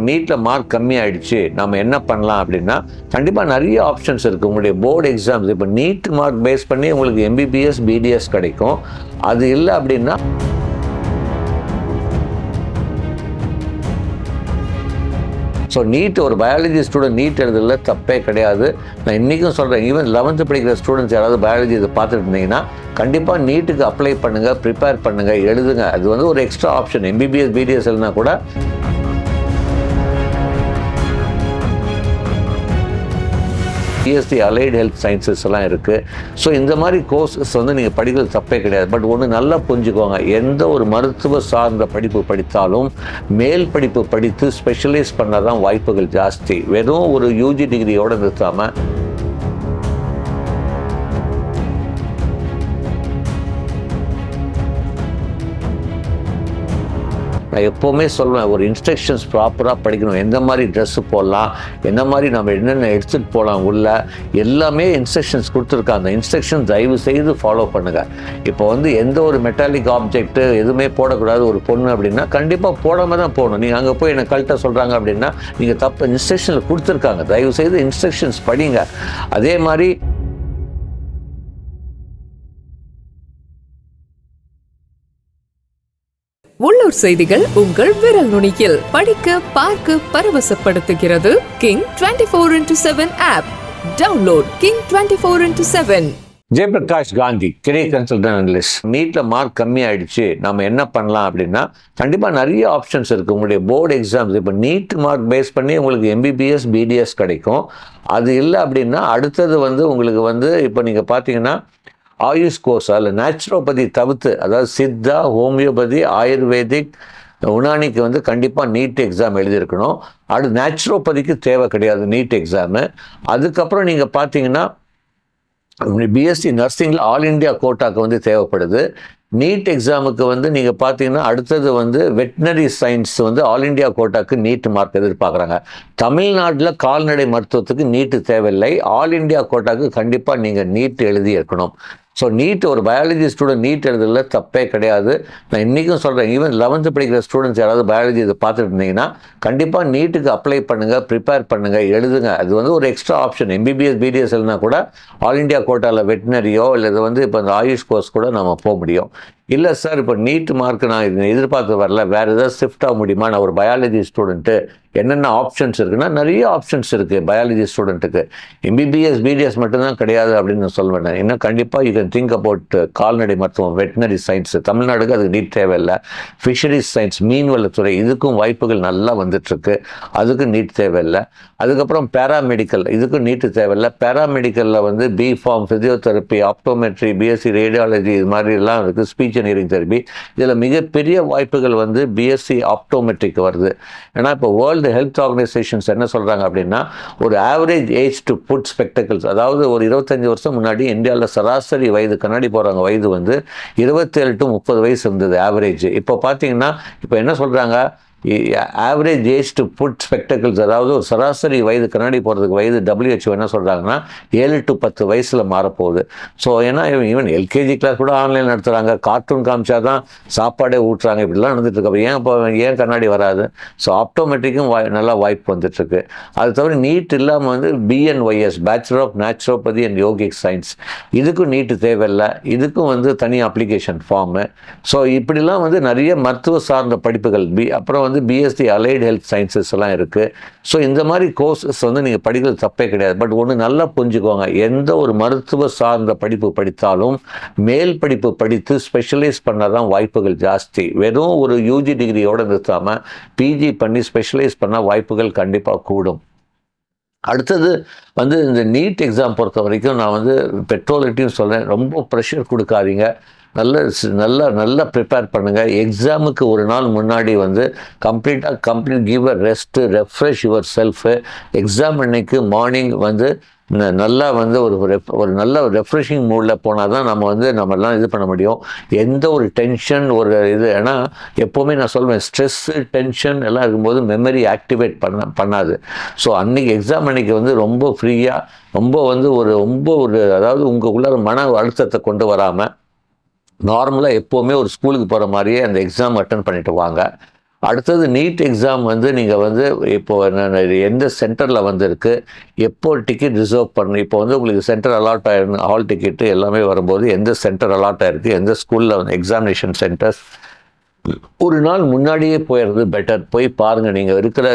நீட்டில் மார்க் கம்மியாயிடுச்சு, நம்ம என்ன பண்ணலாம் அப்படின்னா கண்டிப்பாக நிறைய ஆப்ஷன்ஸ் இருக்குது. உங்களுடைய போர்டு எக்ஸாம்ஸ் இப்போ நீட் மார்க் பேஸ் பண்ணி உங்களுக்கு எம்பிபிஎஸ் பிடிஎஸ் கிடைக்கும். அது இல்லை அப்படின்னா ஸோ நீட் ஒரு பயாலஜி ஸ்டூடெண்ட் நீட் எழுதுறதுல தப்பே கிடையாது. நான் இன்றைக்கும் சொல்கிறேன், ஈவன் 11th படிக்கிற ஸ்டூடெண்ட்ஸ் யாராவது பயாலஜி இதை பார்த்துட்டு இருந்தீங்கன்னா கண்டிப்பாக நீட்டுக்கு அப்ளை பண்ணுங்கள், ப்ரிப்பேர் பண்ணுங்கள், எழுதுங்க. அது வந்து ஒரு எக்ஸ்ட்ரா ஆப்ஷன். எம்பிபிஎஸ் பிடிஎஸ் எழுதினா கூட பிஎஸ்சி அலைடு ஹெல்த் சயின்சஸ் எல்லாம் இருக்குது. ஸோ இந்த மாதிரி கோர்சஸ் வந்து நீங்கள் படிக்கிறது தப்பே கிடையாது. பட் ஒன்று நல்லா புரிஞ்சுக்கோங்க, எந்த ஒரு மருத்துவ சார்ந்த படிப்பு படித்தாலும் மேல் படிப்பு படித்து ஸ்பெஷலைஸ் பண்ண தான் வாய்ப்புகள் ஜாஸ்தி. வெறும் ஒரு யூஜி டிகிரியோடு நிறுத்தாமல் நான் எப்போவுமே சொல்லுவேன், ஒரு இன்ஸ்ட்ரக்ஷன்ஸ் ப்ராப்பராக படிக்கணும். எந்த மாதிரி ட்ரெஸ்ஸு போடலாம், எந்த மாதிரி நம்ம என்னென்ன எடுத்துகிட்டு போகலாம், உள்ள எல்லாமே இன்ஸ்ட்ரக்ஷன்ஸ் கொடுத்துருக்காங்க. அந்த இன்ஸ்ட்ரக்ஷன் தயவு செய்து ஃபாலோ பண்ணுங்கள். இப்போ வந்து எந்த ஒரு மெட்டாலிக் ஆப்ஜெக்ட்டு எதுவுமே போடக்கூடாது ஒரு பொண்ணு அப்படின்னா கண்டிப்பாக போடாமல் தான் போகணும். நீங்கள் அங்கே போய் என்னை கழட்ட சொல்கிறாங்க அப்படின்னா நீங்கள் தப்பு இன்ஸ்ட்ரக்ஷனில் கொடுத்துருக்காங்க. தயவு செய்து இன்ஸ்ட்ரக்ஷன்ஸ் படிங்க. அதே மாதிரி உள்ளூர் செய்திகள் உங்கள் விரல் நுனியில் படிக்க பார்க்க பரவசப்படுத்துகிறது King 24/7 app. Download King 24/7. Jayaprakash Gandhi, career consultant analyst. நீட்டில் மார்க் கம்மியாயிடுச்சு, நம்ம என்ன பண்ணலாம் அப்படின்னா கண்டிப்பாக நிறைய ஆப்ஷன்ஸ் இருக்குது. உங்களுடைய போர்டு எக்ஸாம்ஸ் இப்போ நீட் மார்க் பேஸ் பண்ணி உங்களுக்கு எம்பிபிஎஸ் பிடிஎஸ் கிடைக்கும். அது இல்லை அப்படின்னா அடுத்தது வந்து உங்களுக்கு வந்து இப்போ நீங்கள் பார்த்தீங்கன்னா ஆயுஷ் கோர்ஸ் அதில் நேச்சுரோபதி தவிர்த்து, அதாவது சித்தா, ஹோமியோபதி, ஆயுர்வேதிக், உனானிக்கு வந்து கண்டிப்பாக நீட் எக்ஸாம் எழுதியிருக்கணும். அடுத்து நேச்சுரோபதிக்கு தேவை கிடையாது நீட் எக்ஸாமு. அதுக்கப்புறம் நீங்கள் பார்த்தீங்கன்னா பிஎஸ்சி நர்சிங்கில் ஆல் இண்டியா கோட்டாக்கு வந்து தேவைப்படுது. நீட் எக்ஸாமுக்கு வந்து நீங்கள் பார்த்தீங்கன்னா அடுத்தது வந்து வெட்டினரி சயின்ஸ் வந்து ஆல் இண்டியா கோட்டாக்கு நீட் மார்க் எதிர்பார்க்குறாங்க. தமிழ்நாட்டில் கால்நடை மருத்துவத்துக்கு நீட்டு தேவையில்லை. ஆல் இண்டியா கோட்டாக்கு கண்டிப்பாக நீங்கள் நீட் எழுதி இருக்கணும். ஸோ நீட் ஒரு பயாலஜி ஸ்டூடெண்ட் நீட் எழுதுறதுல தப்பே கிடையாது. நான் இன்றைக்கும் சொல்கிறேன், ஈவன் 11th படிக்கிற ஸ்டூடெண்ட்ஸ் யாராவது பயாலஜி இதை பார்த்துட்டு இருந்தீங்கன்னா கண்டிப்பாக நீட்டுக்கு அப்ளை பண்ணுங்கள், ப்ரிப்பேர் பண்ணுங்கள், எழுதுங்க. அது வந்து ஒரு எக்ஸ்ட்ரா ஆப்ஷன். எம்பிபிஎஸ் பிடிஎஸ் எழுதினா கூட ஆல் இண்டியா கோட்டாவில் வெட்டினரியோ இல்லை இது வந்து இப்போ இந்த ஆயுஷ் கோர்ஸ் கூட நம்ம போக முடியும். இல்லை சார், இப்போ நீட் மார்க் நான் இது எதிர்பார்த்து வரல, வேறு ஏதாவது ஷிஃப்ட் ஆக முடியுமா, நான் ஒரு பயாலஜி ஸ்டூடெண்ட்டு, என்னென்ன ஆப்ஷன்ஸ் இருக்குன்னா நிறைய ஆப்ஷன்ஸ் இருக்குது பயாலஜி ஸ்டூடெண்ட்டுக்கு. எம்பிபிஎஸ் பிடிஎஸ் மட்டும்தான் கிடையாது அப்படின்னு நான் சொல்ல வேண்டேன். இன்னும் கண்டிப்பாக யூ கேன் திங்க் அபவுட் கால்நடை மருத்துவம், வெட்டினரி சயின்ஸ். தமிழ்நாடுக்கு அதுக்கு நீட் தேவையில்லை. ஃபிஷரிஸ் சயின்ஸ், மீன்வளத்துறை, இதுக்கும் வாய்ப்புகள் நல்லா வந்துட்டுருக்கு, அதுக்கு நீட் தேவையில்லை. அதுக்கப்புறம் பேராமெடிக்கல், இதுக்கும் நீட்டு தேவையில்லை. பேராமெடிக்கலில் வந்து B Pharm, physiotherapy, optometry, BSc radiology, இது மாதிரிலாம் இருக்குது. ஸ்பீச் அண்ட் ஹியரிங் தெரப்பி, இதில் மிகப்பெரிய வாய்ப்புகள் வந்து பிஎஸ்சி ஆப்டோமெட்ரிக்கு வருது. ஏன்னா இப்போ வேர்ல்டு ஹெல்த் ஆர்கனைசேஷன்ஸ் என்ன சொல்கிறாங்க அப்படின்னா ஒரு average age to put spectacles, அதாவது ஒரு 25 வருஷம் முன்னாடி இந்தியாவில் சராசரி வயது கண்ணாடி போடுறாங்க வயது வந்து 27 to 30 வயசு இருந்தது ஆவரேஜ். இப்போ பார்த்தீங்கன்னா இப்போ என்ன சொல்கிறாங்க, average age to put spectacles, அதாவது ஒரு சராசரி வயது கண்ணாடி போடுறதுக்கு வயது WHO என்ன சொல்கிறாங்கன்னா 7 to 10 வயசில் மாறப்போகுது. ஸோ ஏன்னா ஈவன் எல்கேஜி கிளாஸ் கூட ஆன்லைன் நடத்துகிறாங்க, கார்ட்டூன் காமிச்சா தான் சாப்பாடே ஊட்டுறாங்க, இப்படிலாம் நடந்துட்டு இருக்கு. ஏன் இப்போ ஏன் கண்ணாடி வராது? ஸோ ஆப்டோமெட்ரிக்கும் நல்லா வாய்ப்பு வந்துட்டுருக்கு. அது தவிர நீட் இல்லாமல் வந்து BNYS, bachelor of naturopathy and yogic science, இதுக்கும் நீட்டு தேவையில்லை. இதுக்கும் வந்து தனி அப்ளிகேஷன் ஃபார்மு. ஸோ இப்படிலாம் வந்து நிறைய மருத்துவ சார்ந்த படிப்புகள், அப்புறம் வந்து பிஎஸ்சி அலைடு ஹெல்த் சயின்சஸ் எல்லாம் இருக்குது. ஸோ இந்த மாதிரி கோர்சஸ் வந்து நீங்கள் படிக்கிறது தப்பே கிடையாது. பட் ஒன்று நல்லா புரிஞ்சுக்கோங்க, எந்த ஒரு மருத்துவ சார்ந்த படிப்பு படித்தாலும் மேல் படிப்பு படித்து ஸ்பெஷலைஸ் பண்ண தான் வாய்ப்புகள் ஜாஸ்தி. வெறும் ஒரு யூஜி டிகிரியோடு நிறுத்தாமல் பிஜி பண்ணி ஸ்பெஷலைஸ் பண்ண வாய்ப்புகள் கண்டிப்பாக கூடும். அடுத்தது வந்து இந்த நீட் எக்ஸாம் பொறுத்த வரைக்கும் நான் வந்து பெட்ரோலிட்டியும் சொல்கிறேன், ரொம்ப ப்ரெஷர் கொடுக்காதீங்க. நல்லா ப்ரிப்பேர் பண்ணுங்கள். எக்ஸாமுக்கு ஒரு நாள் முன்னாடி வந்து complete give a rest, refresh your shelf. Exam அன்னைக்கு மார்னிங் வந்து நல்லா வந்து ஒரு நல்ல ரெஃப்ரெஷிங் மூடில் போனால் தான் நம்மலாம் இது பண்ண முடியும். எந்த ஒரு டென்ஷன் ஏன்னா எப்போவுமே நான் சொல்வேன், ஸ்ட்ரெஸ்ஸு டென்ஷன் எல்லாம் இருக்கும்போது மெமரி ஆக்டிவேட் பண்ணாது. ஸோ அன்றைக்கி எக்ஸாம் அன்றைக்கி வந்து ரொம்ப ஃப்ரீயாக, ரொம்ப அதாவது உங்களுக்குள்ள மன அழுத்தத்தை கொண்டு வராமல் நார்மலாக எப்போவுமே ஒரு ஸ்கூலுக்கு போகிற மாதிரியே அந்த எக்ஸாம் அட்டன் பண்ணிட்டு வாங்க. அடுத்தது நீட் எக்ஸாம் வந்து நீங்கள் வந்து இப்போது எந்த சென்டரில் வந்து இருக்குது, எப்போ டிக்கெட் ரிசர்வ் பண்ணணும். இப்போ வந்து உங்களுக்கு சென்டர் அலாட் ஆகிடும், ஹால் டிக்கெட்டு எல்லாமே வரும்போது எந்த சென்டர் அலாட் ஆகிருக்கு, எந்த ஸ்கூலில் வந்து எக்ஸாமினேஷன் சென்டர்ஸ் ஒரு நாள் முன்னாடியே போயிடுறது பெட்டர். போய் பாருங்கள் நீங்கள் இருக்கிற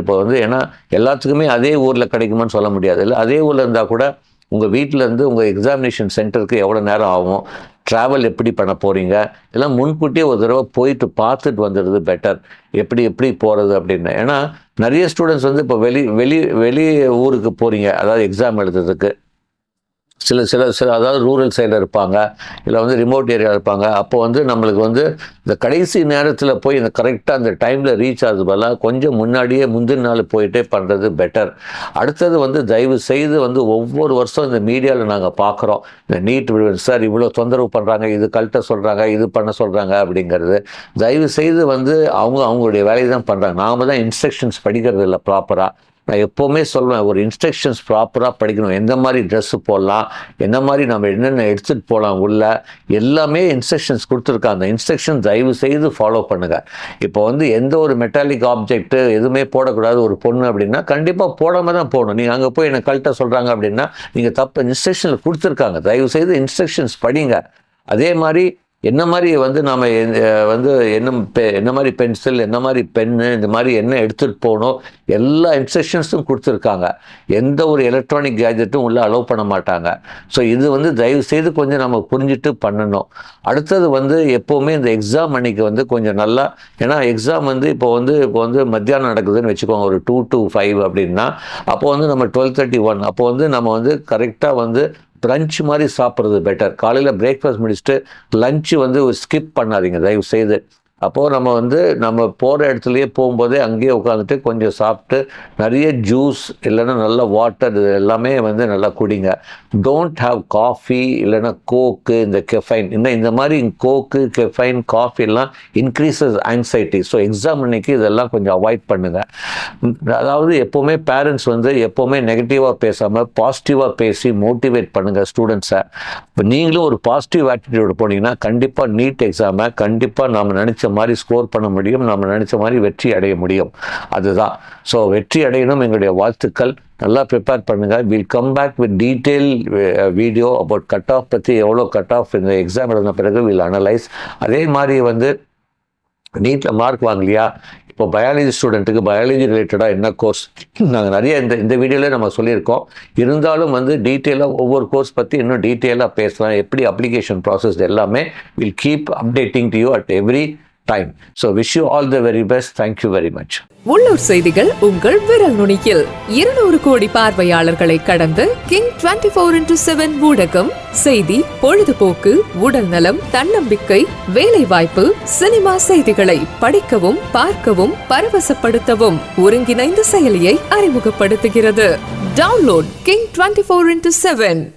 இப்போ வந்து, ஏன்னா எல்லாத்துக்குமே அதே ஊரில் கிடைக்குமான்னு சொல்ல முடியாது. இல்லை அதே ஊரில் இருந்தால் கூட உங்கள் வீட்டிலேருந்து உங்கள் எக்ஸாமினேஷன் சென்டருக்கு எவ்வளோ நேரம் ஆகும், ட்ராவல் எப்படி பண்ண போகிறீங்க, எல்லாம் முன்கூட்டியே ஒரு தடவை போயிட்டு பார்த்துட்டு வந்துடுறது பெட்டர். எப்படி போகிறது அப்படின்னு. ஏன்னா நிறைய ஸ்டூடெண்ட்ஸ் வந்து இப்போ வெளி ஊருக்கு போகிறீங்க, அதாவது எக்ஸாம் எழுதுறதுக்கு. சில அதாவது ரூரல் சைடில் இருப்பாங்க, இல்லை வந்து ரிமோட் ஏரியா இருப்பாங்க. அப்போ வந்து நம்மளுக்கு வந்து இந்த கடைசி நேரத்தில் போய் இந்த கரெக்டாக அந்த டைமில் ரீச் ஆகுது பதிலாக கொஞ்சம் முன்னாடியே முந்தின நாள் போயிட்டே பண்ணுறது பெட்டர். அடுத்தது வந்து தயவு செய்து வந்து ஒவ்வொரு வருஷம் இந்த மீடியாவில் நாங்கள் பார்க்குறோம், இந்த நீட் சார் இவ்வளோ தொந்தரவு பண்ணுறாங்க, இது கழட்ட சொல்கிறாங்க, இது பண்ண சொல்கிறாங்க அப்படிங்கிறது. தயவு செய்து வந்து அவங்களுடைய வேலையை தான் பண்ணுறாங்க. நாம் தான் இன்ஸ்ட்ரக்ஷன்ஸ் படிக்கிறது இல்லை ப்ராப்பராக. நான் எப்போவுமே சொல்லுவேன், ஒரு இன்ஸ்ட்ரக்ஷன்ஸ் ப்ராப்பராக படிக்கணும். எந்த மாதிரி ட்ரெஸ்ஸு போடலாம், என்ன மாதிரி நம்ம என்னென்ன எடுத்துகிட்டு போகலாம் உள்ள, எல்லாமே இன்ஸ்ட்ரக்ஷன்ஸ் கொடுத்துருக்காங்க. அந்த இன்ஸ்ட்ரக்ஷன் தயவு செய்து ஃபாலோ பண்ணுங்கள். இப்போ வந்து எந்த ஒரு மெட்டாலிக் ஆப்ஜெக்ட்டு எதுவுமே போடக்கூடாது ஒரு பொண்ணு அப்படின்னா கண்டிப்பாக போடாமல் தான் போகணும். நீங்கள் அங்கே போய் என்னை கழட்ட சொல்கிறாங்க அப்படின்னா நீங்கள் தப்பு இன்ஸ்ட்ரக்ஷனில் கொடுத்துருக்காங்க. தயவு செய்து இன்ஸ்ட்ரக்ஷன்ஸ் படிங்க. அதே மாதிரி என்ன மாதிரி வந்து நாம் வந்து என்ன மாதிரி பென்சில், என்ன மாதிரி பென்னு, இந்த மாதிரி என்ன எடுத்துகிட்டு போகணும், எல்லா இன்ஸ்ட்ரக்ஷன்ஸும் கொடுத்துருக்காங்க. எந்த ஒரு எலக்ட்ரானிக் கேஜெட்டும் உள்ளே அலோவ் பண்ண மாட்டாங்க. ஸோ இது வந்து தயவு செய்து கொஞ்சம் நம்ம புரிஞ்சுட்டு பண்ணணும். அடுத்தது வந்து எப்போவுமே இந்த எக்ஸாம் அன்னைக்கு வந்து கொஞ்சம் நல்லா, ஏன்னா எக்ஸாம் வந்து இப்போ வந்து மத்தியானம் நடக்குதுன்னு வச்சுக்கோங்க, ஒரு 2 to 5 அப்படின்னா, அப்போ வந்து நம்ம 12:31 அப்போ வந்து நம்ம வந்து கரெக்டாக வந்து லஞ்ச் மாதிரி சாப்பிட்றது பெட்டர். காலையில் பிரேக்ஃபாஸ்ட் முடிச்சுட்டு லஞ்சு வந்து ஸ்கிப் பண்ணாதீங்க தயவு செய்து. அப்போது நம்ம போகிற இடத்துலையே போகும்போதே அங்கேயே உட்காந்துட்டு கொஞ்சம் சாப்பிட்டு நிறைய ஜூஸ் இல்லைன்னா நல்ல வாட்டர் இது எல்லாமே வந்து நல்லா குடிங்க. டோன்ட் ஹாவ் காஃபி இல்லைன்னா கோக்கு, இந்த கெஃபைன், இந்த மாதிரி கோக்கு, கெஃபைன், காஃபி எல்லாம் இன்க்ரீசஸ் ஆங்ஸைட்டி. ஸோ எக்ஸாம் அன்னைக்கு இதெல்லாம் கொஞ்சம் அவாய்ட் பண்ணுங்கள். அதாவது எப்போவுமே பேரண்ட்ஸ் வந்து எப்போவுமே நெகட்டிவாக பேசாமல் பாசிட்டிவாக பேசி மோட்டிவேட் பண்ணுங்கள் ஸ்டூடெண்ட்ஸை. இப்போ நீங்களும் ஒரு பாசிட்டிவ் ஆட்டிடியூட் போனீங்கன்னா கண்டிப்பாக நீட் எக்ஸாமை கண்டிப்பாக நாம் நினச்ச மாதிரி ஸ்கோர் பண்ண முடியும், நம்ம நினச்ச மாதிரி வெற்றி அடைய முடியும். அதுதான். ஸோ வெற்றி அடையணும், எங்களுடைய வாழ்த்துக்கள். நல்லா ப்ரிப்பேர் பண்ணுங்கள். Will come back with detail video about cut off பற்றி, எவ்வளோ கட் ஆஃப் இந்த எக்ஸாம் எழுதின பிறகு வில் அனலைஸ். அதே மாதிரி வந்து நீட்டில் மார்க் வாங்கலையா, இப்போ பயாலஜி ஸ்டூடெண்ட்டுக்கு பயாலஜி ரிலேட்டடாக என்ன கோர்ஸ் நாங்கள் நிறைய இந்த வீடியோவில் நம்ம சொல்லியிருக்கோம். இருந்தாலும் வந்து டீட்டெயிலாக ஒவ்வொரு கோர்ஸ் பற்றி இன்னும் டீட்டெயிலாக பேசலாம். எப்படி அப்ளிகேஷன் ப்ராசஸ் எல்லாமே will keep updating to you at every time. So wish you all the very best. Thank you very much. உள்ளூர் செய்திகள் உங்கள் விரல் நுனியில். 200 கோடி பார்வையாளர்களை கடந்து கிங் 24/7 ஊடகம் செய்தி, பொழுதுபோக்கு, உடல் நலம், தன்னம்பிக்கை, வேலை வாய்ப்பு, சினிமா செய்திகளை படிக்கவும் பார்க்கவும் பரவசப்படுத்தவும் ஒருங்கிணைந்த செயலியை அறிமுகப்படுத்துகிறது. Download King 24/7.